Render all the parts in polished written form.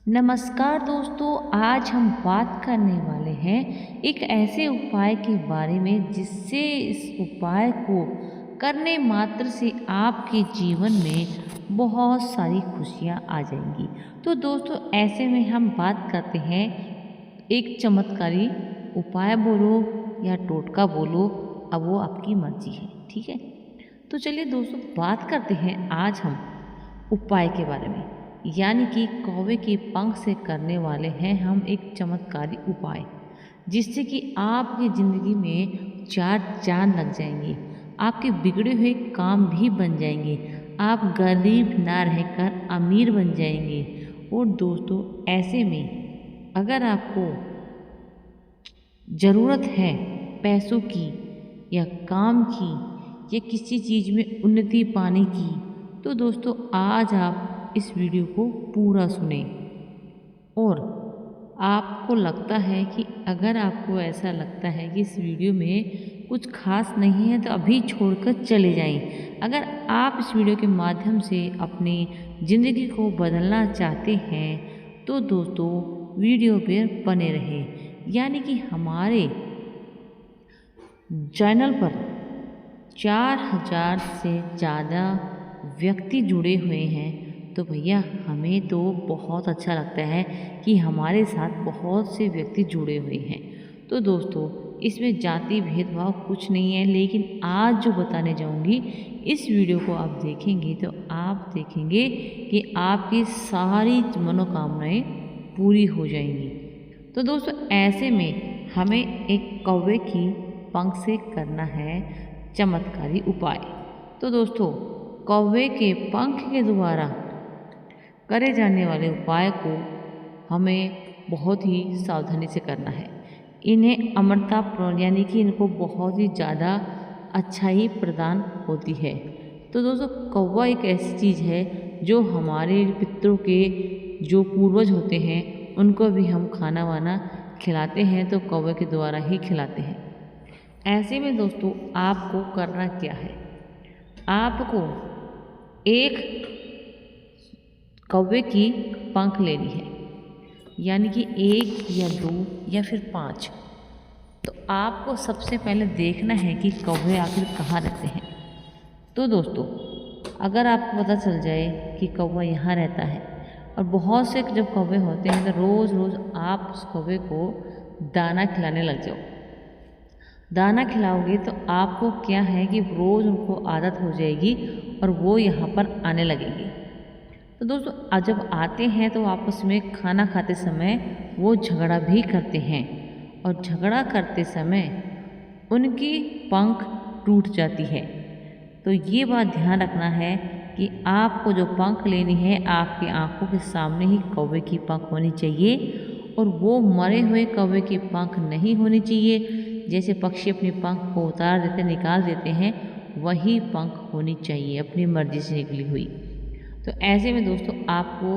नमस्कार दोस्तों, आज हम बात करने वाले हैं एक ऐसे उपाय के बारे में जिससे इस उपाय को करने मात्र से आपके जीवन में बहुत सारी खुशियाँ आ जाएंगी। तो दोस्तों ऐसे में हम बात करते हैं एक चमत्कारी उपाय बोलो या टोटका बोलो, अब वो आपकी मर्जी है। ठीक है, तो चलिए दोस्तों बात करते हैं आज हम उपाय के बारे में, यानी कि कौवे के पंख से करने वाले हैं हम एक चमत्कारी उपाय, जिससे कि आपकी ज़िंदगी में चार चांद लग जाएंगे, आपके बिगड़े हुए काम भी बन जाएंगे, आप गरीब ना रहकर अमीर बन जाएंगे। और दोस्तों ऐसे में अगर आपको ज़रूरत है पैसों की या काम की या किसी चीज़ में उन्नति पाने की, तो दोस्तों आज आप इस वीडियो को पूरा सुने। और आपको लगता है कि अगर आपको ऐसा लगता है कि इस वीडियो में कुछ खास नहीं है तो अभी छोड़कर चले जाएं। अगर आप इस वीडियो के माध्यम से अपनी ज़िंदगी को बदलना चाहते हैं तो दोस्तों वीडियो पर बने रहें, यानी कि हमारे चैनल पर 4000 से ज़्यादा व्यक्ति जुड़े हुए हैं। तो भैया हमें तो बहुत अच्छा लगता है कि हमारे साथ बहुत से व्यक्ति जुड़े हुए हैं। तो दोस्तों इसमें जाति भेदभाव कुछ नहीं है, लेकिन आज जो बताने जाऊंगी इस वीडियो को आप देखेंगे तो आप देखेंगे कि आपकी सारी मनोकामनाएं पूरी हो जाएंगी। तो दोस्तों ऐसे में हमें एक कौवे की पंख से करना है चमत्कारी उपाय। तो दोस्तों कौवे के पंख के द्वारा करे जाने वाले उपाय को हमें बहुत ही सावधानी से करना है। इन्हें अमरता यानी कि इनको बहुत ही ज़्यादा अच्छाई प्रदान होती है। तो दोस्तों कौवा एक ऐसी चीज़ है जो हमारे पितरों के जो पूर्वज होते हैं उनको भी हम खाना वाना खिलाते हैं तो कौवे के द्वारा ही खिलाते हैं। ऐसे में दोस्तों आपको करना क्या है, आपको एक कौवे की पंख लेनी है, यानी कि 1 या 2 या फिर 5। तो आपको सबसे पहले देखना है कि कौवे आखिर कहाँ रहते हैं। तो दोस्तों अगर आपको पता चल जाए कि कौवा यहाँ रहता है, और बहुत से जब कौवे होते हैं तो रोज़ रोज़ आप उस कौवे को दाना खिलाने लग जाओ। दाना खिलाओगे तो आपको क्या है कि रोज़ उनको आदत हो जाएगी और वो यहाँ पर आने लगेंगे। तो दोस्तों जब आते हैं तो आपस में खाना खाते समय वो झगड़ा भी करते हैं, और झगड़ा करते समय उनकी पंख टूट जाती है। तो ये बात ध्यान रखना है कि आपको जो पंख लेनी है आपकी आंखों के सामने ही कौवे की पंख होनी चाहिए, और वो मरे हुए कौवे की पंख नहीं होनी चाहिए। जैसे पक्षी अपनी पंख को उतार देते निकाल देते हैं, वही पंख होनी चाहिए अपनी मर्जी से निकली हुई। तो ऐसे में दोस्तों आपको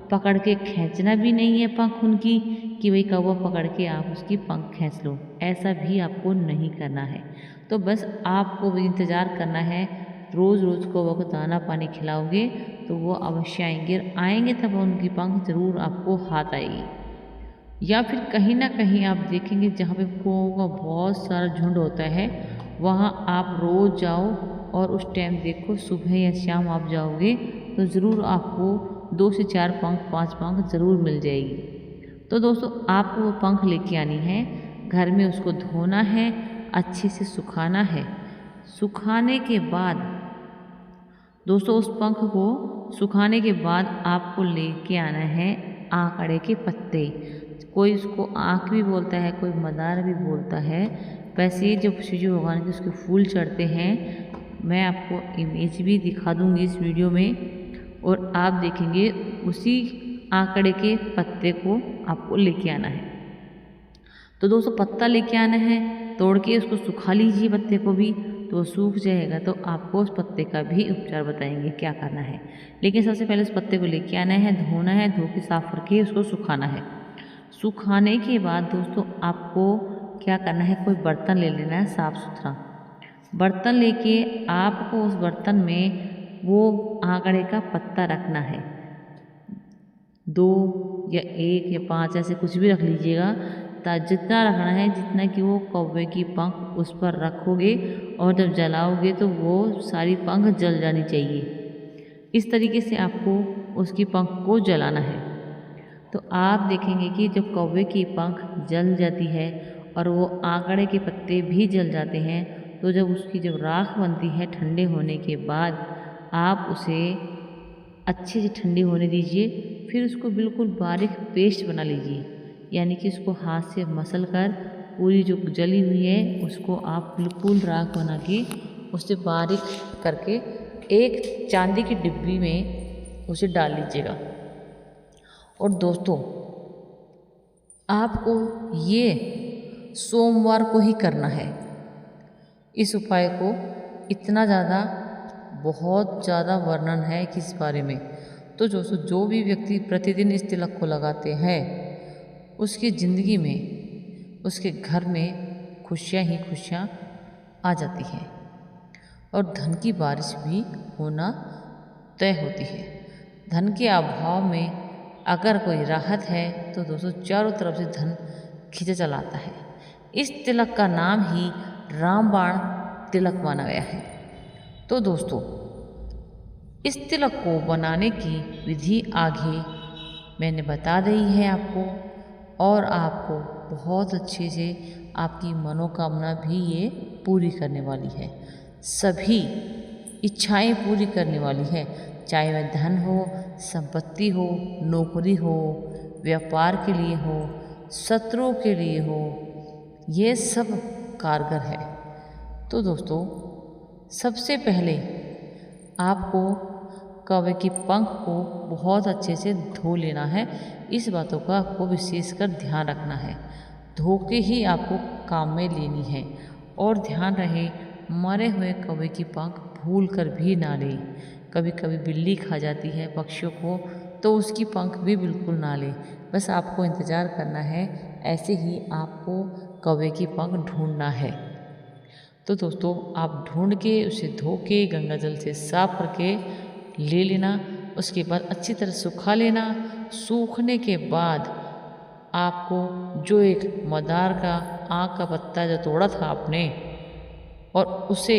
पकड़ के खींचना भी नहीं है पंख उनकी कि वही कौवा पकड़ के आप उसकी पंख खींच लो, ऐसा भी आपको नहीं करना है। तो बस आपको भी इंतज़ार करना है, रोज़ रोज़ कौवा को दाना पानी खिलाओगे तो वो अवश्य आएंगे, और आएंगे तब उनकी पंख ज़रूर आपको हाथ आएगी। या फिर कहीं ना कहीं आप देखेंगे जहाँ पे कौवों का बहुत सारा झुंड होता है, वहाँ आप रोज़ जाओ और उस टाइम देखो, सुबह या शाम आप जाओगे तो ज़रूर आपको 2 से 4 पंख 5 पंख ज़रूर मिल जाएगी। तो दोस्तों आपको वो पंख लेके आनी है, घर में उसको धोना है, अच्छे से सुखाना है। सुखाने के बाद दोस्तों उस पंख को सुखाने के बाद आपको लेके आना है आंकड़े के पत्ते। कोई उसको आँख भी बोलता है, कोई मदार भी बोलता है। वैसे जब शिव भगवान के उसके फूल चढ़ते हैं, मैं आपको इमेज भी दिखा दूंगी इस वीडियो में, और आप देखेंगे उसी आंकड़े के पत्ते को आपको लेके आना है। तो दोस्तों पत्ता लेके आना है, तोड़ के उसको सुखा लीजिए पत्ते को भी, तो वो सूख जाएगा। तो आपको उस पत्ते का भी उपचार बताएंगे क्या करना है। लेकिन सबसे पहले उस पत्ते को लेके आना है, धोना है, धो के साफ करके उसको सुखाना है। सुखाने के बाद दोस्तों आपको क्या करना है, कोई बर्तन ले लेना है साफ़ सुथरा। बर्तन लेके आपको उस बर्तन में वो आंकड़े का पत्ता रखना है, 2 या 1 या 5 ऐसे कुछ भी रख लीजिएगा, जितना रखना है जितना कि वो कौवे की पंख उस पर रखोगे और जब जलाओगे तो वो सारी पंख जल जानी चाहिए। इस तरीके से आपको उसकी पंख को जलाना है। तो आप देखेंगे कि जब कौवे की पंख जल जाती है और वो आंकड़े के पत्ते भी जल जाते हैं, तो जब उसकी जब राख बनती है ठंडे होने के बाद आप उसे अच्छे से ठंडी होने दीजिए। फिर उसको बिल्कुल बारीक पेस्ट बना लीजिए, यानी कि उसको हाथ से मसल कर पूरी जो जली हुई है उसको आप बिल्कुल राख बना के उसे बारीक करके एक चांदी की डिब्बी में उसे डाल लीजिएगा। और दोस्तों, आपको ये सोमवार को ही करना है। इस उपाय को इतना ज़्यादा बहुत ज़्यादा वर्णन है कि इस बारे में, तो दोस्तों जो भी व्यक्ति प्रतिदिन इस तिलक को लगाते हैं उसकी ज़िंदगी में, उसके घर में खुशियाँ ही खुशियाँ आ जाती हैं और धन की बारिश भी होना तय होती है। धन के अभाव में अगर कोई राहत है तो दोस्तों चारों तरफ से धन खींचा चला आता है। इस तिलक का नाम ही रामबाण तिलक माना गया है। तो दोस्तों, इस तिलक को बनाने की विधि आगे मैंने बता दी है आपको, और आपको बहुत अच्छे से आपकी मनोकामना भी ये पूरी करने वाली है। सभी इच्छाएं पूरी करने वाली है, चाहे वह धन हो, संपत्ति हो, नौकरी हो, व्यापार के लिए हो, शत्रुओं के लिए हो, ये सब कारगर है। तो दोस्तों, सबसे पहले आपको कौवे की पंख को बहुत अच्छे से धो लेना है। इस बातों का आपको विशेषकर ध्यान रखना है। धो के ही आपको काम में लेनी है। और ध्यान रहे, मरे हुए कौवे की पंख भूल कर भी ना लें। कभी कभी बिल्ली खा जाती है पक्षियों को, तो उसकी पंख भी बिल्कुल ना लें। बस आपको इंतज़ार करना है, ऐसे ही आपको कौवे की पंख ढूंढना है। तो दोस्तों, आप ढूंढ के उसे धो के गंगा जल से साफ करके ले लेना। उसके बाद अच्छी तरह सुखा लेना। सूखने के बाद आपको जो एक मदार का आँख का पत्ता जो तोड़ा था आपने, और उसे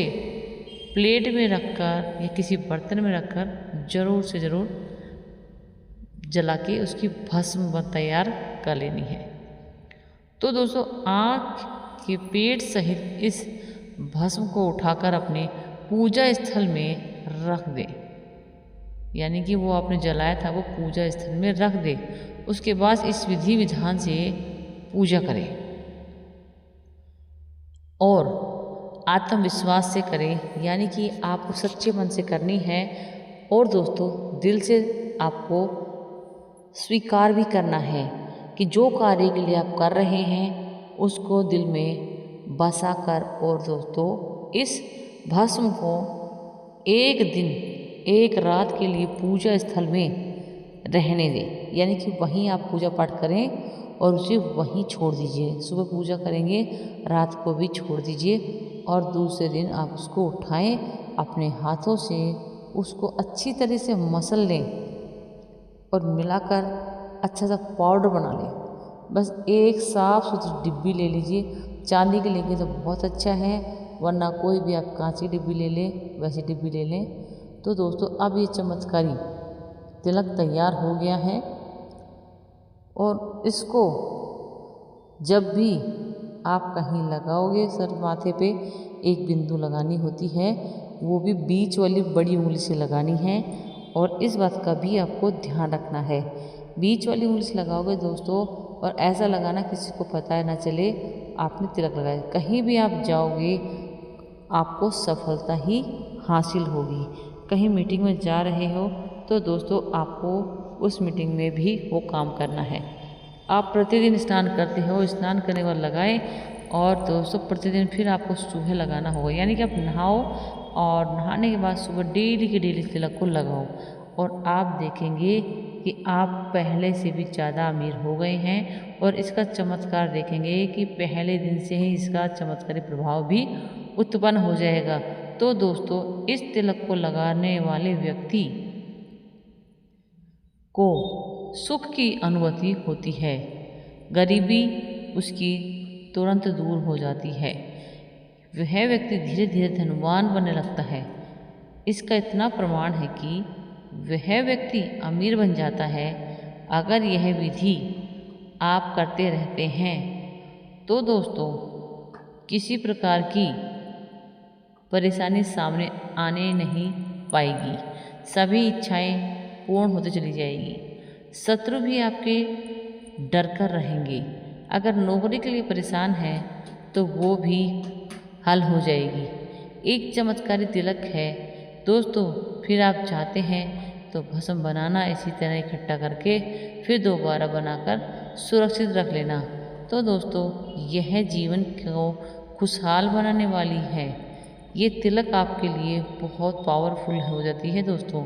प्लेट में रखकर या किसी बर्तन में रखकर ज़रूर से ज़रूर जला के उसकी भस्म तैयार कर लेनी है। तो दोस्तों, आँख के पेट सहित इस भस्म को उठाकर अपने पूजा स्थल में रख दें, यानी कि वो आपने जलाया था वो पूजा स्थल में रख दे। उसके बाद इस विधि विधान से पूजा करें और आत्मविश्वास से करें, यानी कि आपको सच्चे मन से करनी है। और दोस्तों, दिल से आपको स्वीकार भी करना है कि जो कार्य के लिए आप कर रहे हैं उसको दिल में बसा कर, और दोस्तों इस भस्म को एक दिन एक रात के लिए पूजा स्थल में रहने दें, यानी कि वहीं आप पूजा पाठ करें और उसे वहीं छोड़ दीजिए। सुबह पूजा करेंगे, रात को भी छोड़ दीजिए और दूसरे दिन आप उसको उठाएं, अपने हाथों से उसको अच्छी तरह से मसल लें और मिलाकर अच्छा सा पाउडर बना लें। बस एक साफ़ सुथरी डिब्बी ले लीजिए। चांदी की लेंगे तो बहुत अच्छा है, वरना कोई भी आप कांच की डिब्बी ले लें, वैसी डिब्बी ले लें। तो दोस्तों, अब ये चमत्कारी तिलक तैयार हो गया है और इसको जब भी आप कहीं लगाओगे, सर माथे पे एक बिंदु लगानी होती है, वो भी बीच वाली बड़ी उंगली से लगानी है। और इस बात का भी आपको ध्यान रखना है, बीच वाली उंगली से लगाओगे दोस्तों, और ऐसा लगाना किसी को पता ना चले आपने तिलक लगाया। कहीं भी आप जाओगे आपको सफलता ही हासिल होगी। कहीं मीटिंग में जा रहे हो तो दोस्तों आपको उस मीटिंग में भी वो काम करना है। आप प्रतिदिन स्नान करते हो, स्नान करने के बाद लगाएं, और दोस्तों प्रतिदिन फिर आपको सुबह लगाना होगा, यानी कि आप नहाओ और नहाने के बाद सुबह डेली के डेली तिलक को लगाओ, और आप देखेंगे कि आप पहले से भी ज़्यादा अमीर हो गए हैं। और इसका चमत्कार देखेंगे कि पहले दिन से ही इसका चमत्कारी प्रभाव भी उत्पन्न हो जाएगा। तो दोस्तों, इस तिलक को लगाने वाले व्यक्ति को सुख की अनुभूति होती है, गरीबी उसकी तुरंत दूर हो जाती है, वह व्यक्ति धीरे धीरे धनवान बनने लगता है। इसका इतना प्रमाण है कि वह व्यक्ति अमीर बन जाता है अगर यह विधि आप करते रहते हैं। तो दोस्तों, किसी प्रकार की परेशानी सामने आने नहीं पाएगी, सभी इच्छाएं पूर्ण होते चली जाएगी, शत्रु भी आपके डर कर रहेंगे। अगर नौकरी के लिए परेशान है तो वो भी हल हो जाएगी। एक चमत्कारी तिलक है दोस्तों, फिर आप चाहते हैं तो भस्म बनाना, इसी तरह इकट्ठा करके फिर दोबारा बनाकर सुरक्षित रख लेना। तो दोस्तों, यह जीवन को खुशहाल बनाने वाली है। ये तिलक आपके लिए बहुत पावरफुल हो जाती है दोस्तों।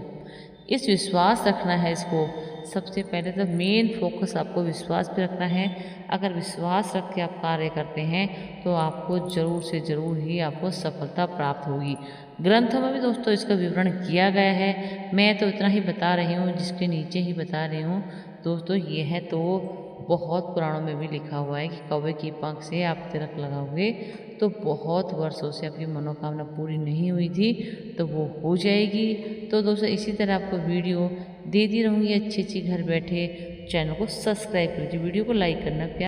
इस विश्वास रखना है इसको, सबसे पहले तो मेन फोकस आपको विश्वास पे रखना है। अगर विश्वास रख के आप कार्य करते हैं तो आपको ज़रूर से ज़रूर ही आपको सफलता प्राप्त होगी। ग्रंथों में भी दोस्तों इसका विवरण किया गया है, मैं तो इतना ही बता रही हूँ, जिसके नीचे ही बता रही हूँ दोस्तों। यह तो बहुत पुराणों में भी लिखा हुआ है कि कौवे की पंख से आप तिलक लगाओगे तो बहुत वर्षों से आपकी मनोकामना पूरी नहीं हुई थी तो वो हो जाएगी। तो दोस्तों, इसी तरह आपको वीडियो देती रहूँगी अच्छी अच्छी घर बैठे। चैनल को सब्सक्राइब कीजिए, वीडियो को लाइक करना, प्यार